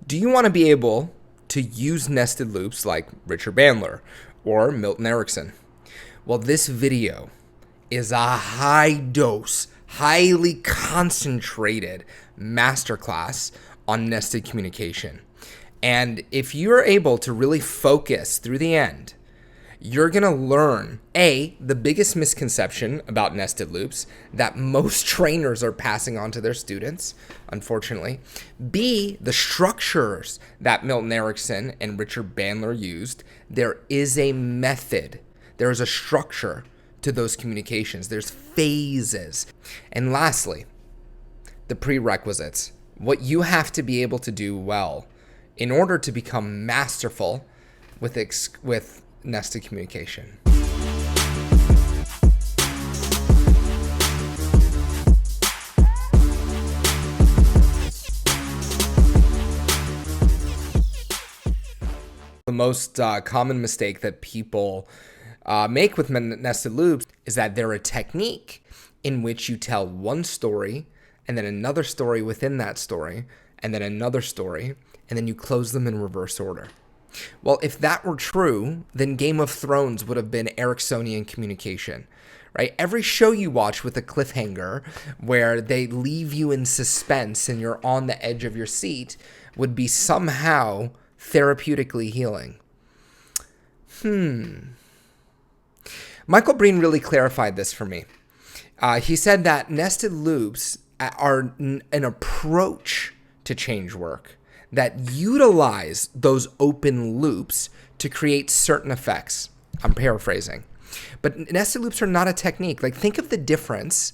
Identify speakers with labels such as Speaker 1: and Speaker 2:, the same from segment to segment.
Speaker 1: Do you want to be able to use nested loops like Richard Bandler or Milton Erickson? Well, this video is a high dose, highly concentrated masterclass on nested communication. And if you're able to really focus through the end, you're going to learn, A, the biggest misconception about nested loops that most trainers are passing on to their students, unfortunately. B, the structures that Milton Erickson and Richard Bandler used. There is a method. There is a structure to those communications. There's phases. And lastly, the prerequisites. What you have to be able to do well in order to become masterful with nested communication. The most common mistake that people make with nested loops is that they're a technique in which you tell one story and then another story within that story and then another story, and then you close them in reverse order. Well, if that were true, then Game of Thrones would have been Ericksonian communication, right? Every show you watch with a cliffhanger where they leave you in suspense and you're on the edge of your seat would be somehow therapeutically healing. Michael Breen really clarified this for me. He said that nested loops are an approach to change work that utilize those open loops to create certain effects. I'm paraphrasing. But nested loops are not a technique. Like, think of the difference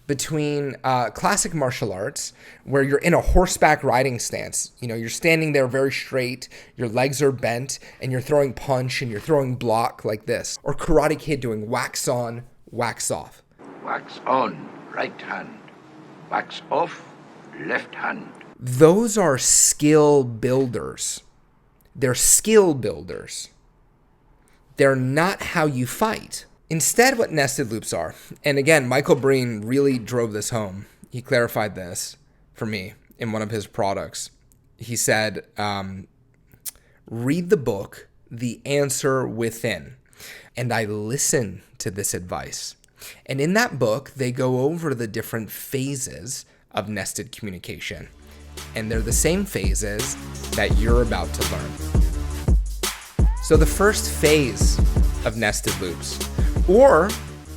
Speaker 1: between classic martial arts, where you're in a horseback riding stance. You know, you're standing there very straight, your legs are bent, and you're throwing punch and you're throwing block like this. Or Karate Kid doing wax on, wax off.
Speaker 2: Wax on, right hand. Wax off, left hand.
Speaker 1: Those are skill builders. They're skill builders. They're not how you fight. Instead, what nested loops are, and again, Michael Breen really drove this home. He clarified this for me in one of his products. He said, read the book, The Answer Within. And I listen to this advice. And in that book, they go over the different phases of nested communication. And they're the same phases that you're about to learn. So the first phase of nested loops, or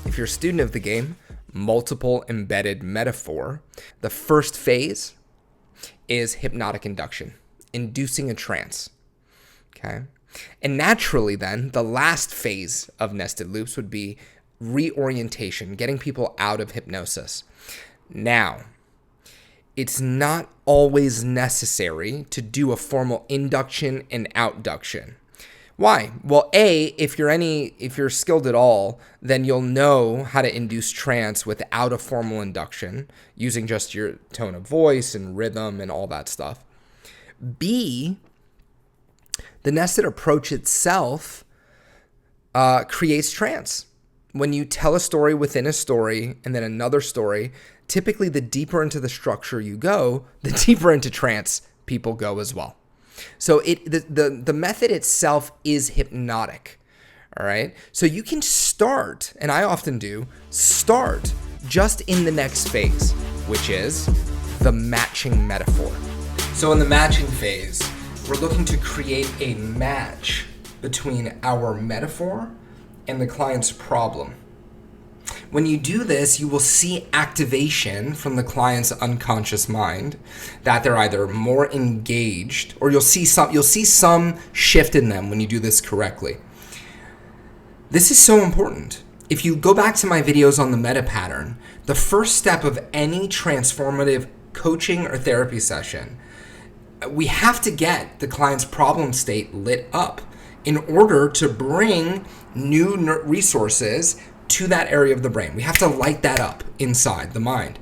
Speaker 1: if you're a student of the game, multiple embedded metaphor, the first phase is hypnotic induction, inducing a trance. Okay? And naturally then, the last phase of nested loops would be reorientation, getting people out of hypnosis. Now, it's not always necessary to do a formal induction and outduction. Why? Well, A, if you're skilled at all, then you'll know how to induce trance without a formal induction, using just your tone of voice and rhythm and all that stuff. B, the nested approach itself creates trance. When you tell a story within a story and then another story, typically the deeper into the structure you go, the deeper into trance people go as well. So the method itself is hypnotic, all right? So you can start, and I often do, start just in the next phase, which is the matching metaphor. So in the matching phase, we're looking to create a match between our metaphor and the client's problem. When you do this, you will see activation from the client's unconscious mind that they're either more engaged, or you'll see some shift in them when you do this correctly. This is so important. If you go back to my videos on the meta pattern, the first step of any transformative coaching or therapy session, we have to get the client's problem state lit up in order to bring new resources to that area of the brain. We have to light that up inside the mind.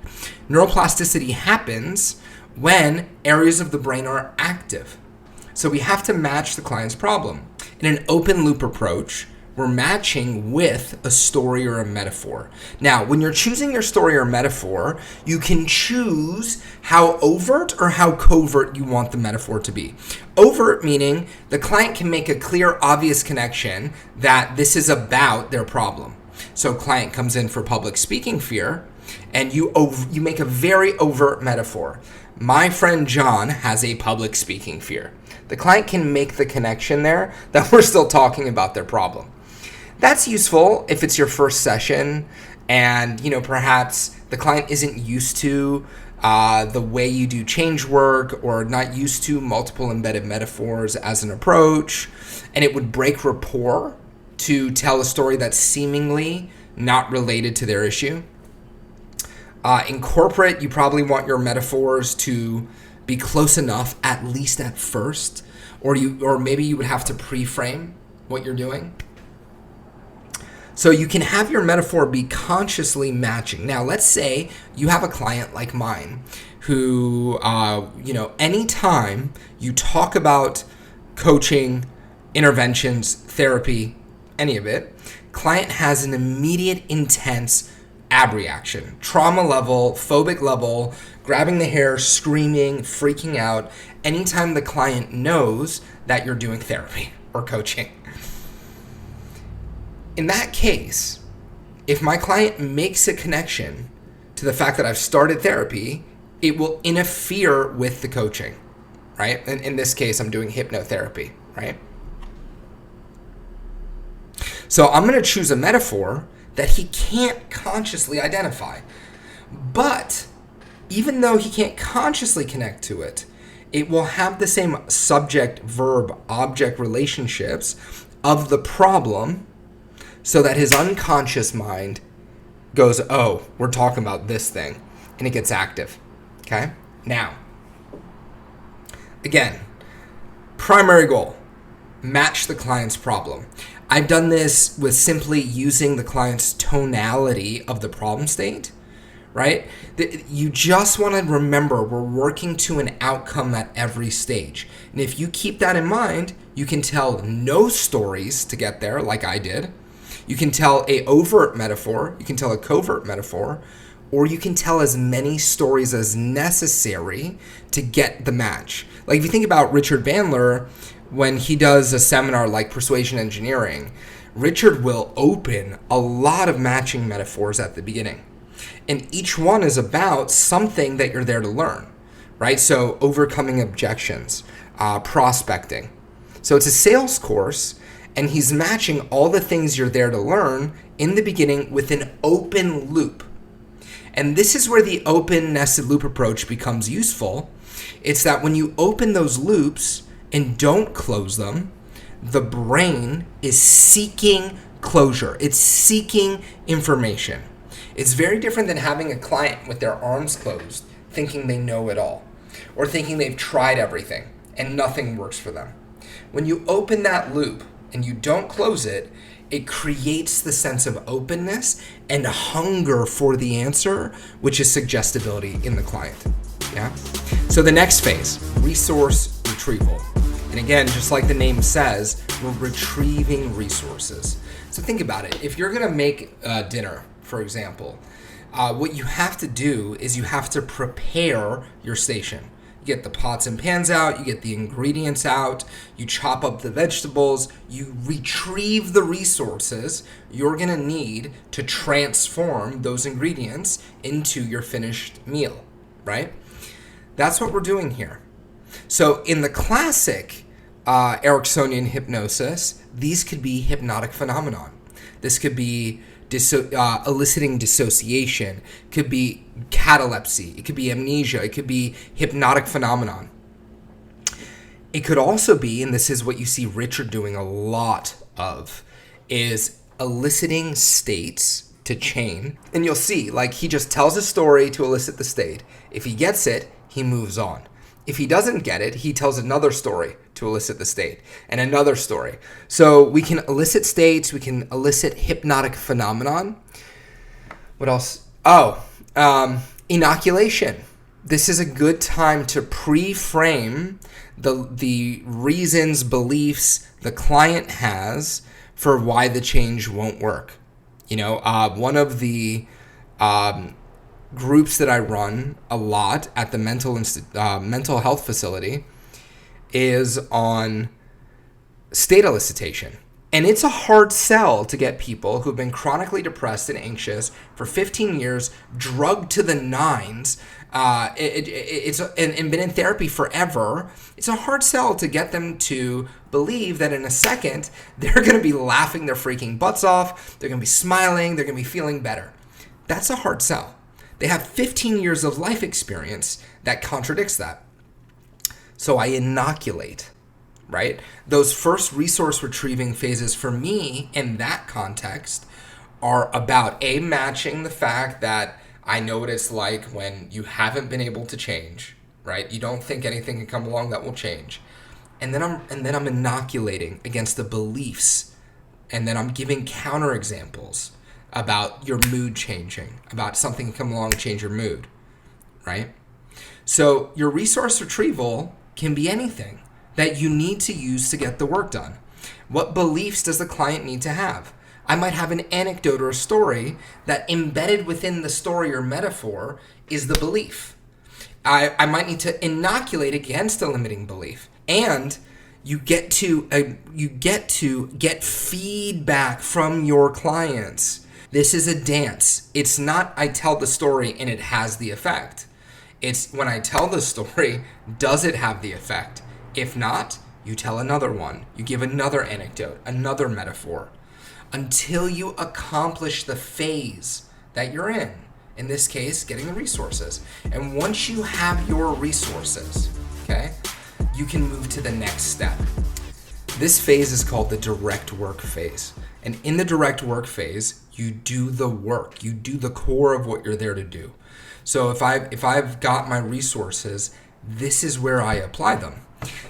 Speaker 1: Neuroplasticity happens when areas of the brain are active. So we have to match the client's problem. In an open loop approach, we're matching with a story or a metaphor. Now, when you're choosing your story or metaphor, you can choose how overt or how covert you want the metaphor to be. Overt meaning the client can make a clear, obvious connection that this is about their problem. So client comes in for public speaking fear, and you make a very overt metaphor. My friend John has a public speaking fear. The client can make the connection there that we're still talking about their problem. That's useful if it's your first session and, perhaps the client isn't used to the way you do change work or not used to multiple embedded metaphors as an approach, and it would break rapport to tell a story that's seemingly not related to their issue. In corporate, you probably want your metaphors to be close enough, at least at first, or maybe you would have to pre-frame what you're doing. So you can have your metaphor be consciously matching. Now, let's say you have a client like mine who, anytime you talk about coaching, interventions, therapy, any of it, client has an immediate, intense abreaction, trauma level, phobic level, grabbing the hair, screaming, freaking out, anytime the client knows that you're doing therapy or coaching. In that case, if my client makes a connection to the fact that I've started therapy, it will interfere with the coaching, right? And in this case, I'm doing hypnotherapy, right? So I'm going to choose a metaphor that he can't consciously identify. But even though he can't consciously connect to it, it will have the same subject, verb, object relationships of the problem, so that his unconscious mind goes, oh, we're talking about this thing, and it gets active, okay? Now, again, primary goal, match the client's problem. I've done this with simply using the client's tonality of the problem state, right? You just want to remember we're working to an outcome at every stage. And if you keep that in mind, you can tell no stories to get there, like I did. You can tell a overt metaphor, you can tell a covert metaphor, or you can tell as many stories as necessary to get the match. Like if you think about Richard Bandler, when he does a seminar like Persuasion Engineering, Richard will open a lot of matching metaphors at the beginning. And each one is about something that you're there to learn, right? So overcoming objections, prospecting. So it's a sales course, and he's matching all the things you're there to learn in the beginning with an open loop. And this is where the open nested loop approach becomes useful. It's that when you open those loops and don't close them, the brain is seeking closure. It's seeking information. It's very different than having a client with their arms closed, thinking they know it all, or thinking they've tried everything and nothing works for them. When you open that loop and you don't close it, it creates the sense of openness and hunger for the answer, which is suggestibility in the client. Yeah. So the next phase, resource retrieval. And again, just like the name says, we're retrieving resources. So think about it. If you're going to make dinner, for example, what you have to do is you have to prepare your station. You get the pots and pans out, you get the ingredients out, you chop up the vegetables, you retrieve the resources you're going to need to transform those ingredients into your finished meal, right? That's what we're doing here. So in the classic Ericksonian hypnosis, these could be hypnotic phenomenon. This could be eliciting dissociation, could be catalepsy, it could be amnesia, it could be hypnotic phenomenon. It could also be, and this is what you see Richard doing a lot of, is eliciting states to chain. And you'll see, like, he just tells a story to elicit the state. If he gets it, he moves on. If he doesn't get it, he tells another story to elicit the state, and another story. So we can elicit states, we can elicit hypnotic phenomenon. What else? Inoculation. This is a good time to pre-frame the reasons, beliefs the client has for why the change won't work. One of the groups that I run a lot at the mental health facility is on state elicitation. And it's a hard sell to get people who've been chronically depressed and anxious for 15 years, drugged to the nines, and been in therapy forever. It's a hard sell to get them to believe that in a second, they're going to be laughing their freaking butts off, they're going to be smiling, they're going to be feeling better. That's a hard sell. They have 15 years of life experience that contradicts that. So I inoculate, right? Those first resource retrieving phases for me in that context are about matching the fact that I know what it's like when you haven't been able to change, right? You don't think anything can come along that will change. And then I'm inoculating against the beliefs, and then I'm giving counterexamples about your mood changing, about something can come along and change your mood, right? So your resource retrieval can be anything that you need to use to get the work done. What beliefs does the client need to have? I might have an anecdote or a story that embedded within the story or metaphor is the belief. I might need to inoculate against a limiting belief. And you get to get feedback from your clients. This is a dance. It's not I tell the story and it has the effect. It's when I tell the story, does it have the effect? If not, you tell another one. You give another anecdote, another metaphor, until you accomplish the phase that you're in. In this case, getting the resources. And once you have your resources, okay, you can move to the next step. This phase is called the direct work phase. And in the direct work phase, you do the work. You do the core of what you're there to do. So if I've got my resources, this is where I apply them.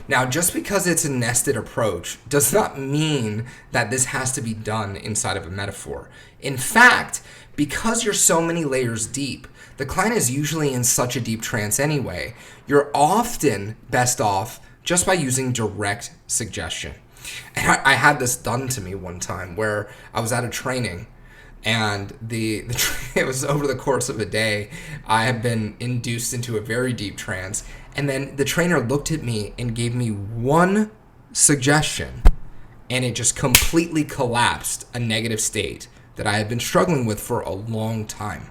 Speaker 1: Now, just because it's a nested approach does not mean that this has to be done inside of a metaphor. In fact, because you're so many layers deep, the client is usually in such a deep trance anyway, you're often best off just by using direct suggestion. And I had this done to me one time where I was at a training, and it was over the course of a day. I had been induced into a very deep trance, and then the trainer looked at me and gave me one suggestion, and it just completely collapsed a negative state that I had been struggling with for a long time.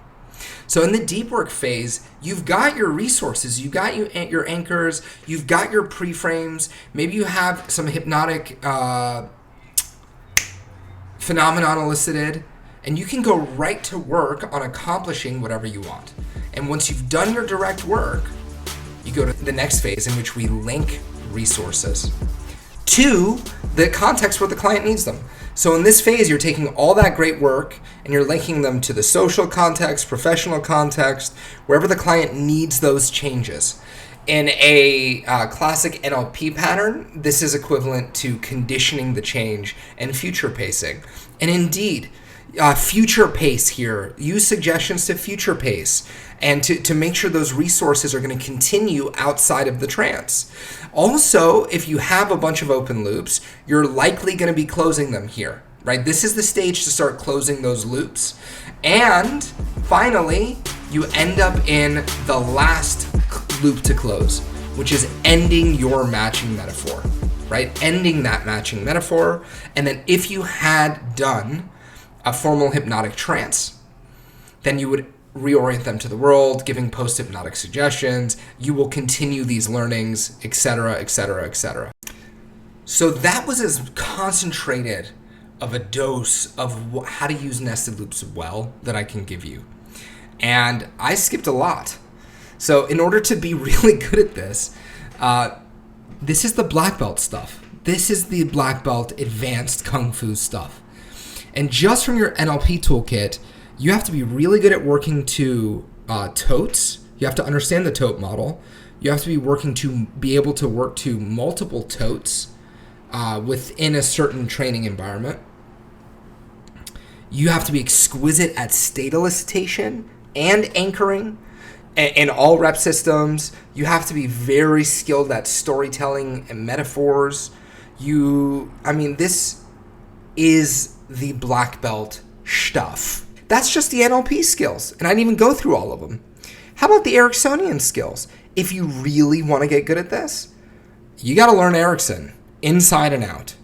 Speaker 1: So in the deep work phase, you've got your resources, you've got your anchors, you've got your pre-frames, maybe you have some hypnotic phenomenon elicited, and you can go right to work on accomplishing whatever you want. And once you've done your direct work, you go to the next phase in which we link resources to the context where the client needs them. So in this phase, you're taking all that great work and you're linking them to the social context, professional context, wherever the client needs those changes. In a classic NLP pattern, this is equivalent to conditioning the change and future pacing. And indeed, future pace here. Use suggestions to future pace and to make sure those resources are going to continue outside of the trance. Also, if you have a bunch of open loops, you're likely going to be closing them here, right? This is the stage to start closing those loops. And finally, you end up in the last loop to close, which is ending your matching metaphor, right? Ending that matching metaphor. And then if you had done a formal hypnotic trance, then you would reorient them to the world, giving post-hypnotic suggestions. You will continue these learnings, etc., etc., etc. So that was as concentrated of a dose of how to use nested loops well that I can give you. And I skipped a lot. So in order to be really good at this, this is the black belt stuff. This is the black belt advanced kung fu stuff. And just from your NLP toolkit, you have to be really good at working to totes. You have to understand the tote model. You have to be able to work to multiple totes within a certain training environment. You have to be exquisite at state elicitation and anchoring in all rep systems. You have to be very skilled at storytelling and metaphors. is the black belt stuff. That's just the NLP skills, and I didn't even go through all of them. How about the Ericksonian skills? If you really want to get good at this, you got to learn Erickson inside and out.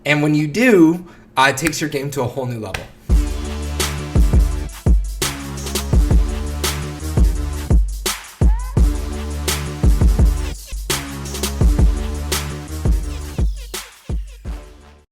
Speaker 1: And when you do, it takes your game to a whole new level.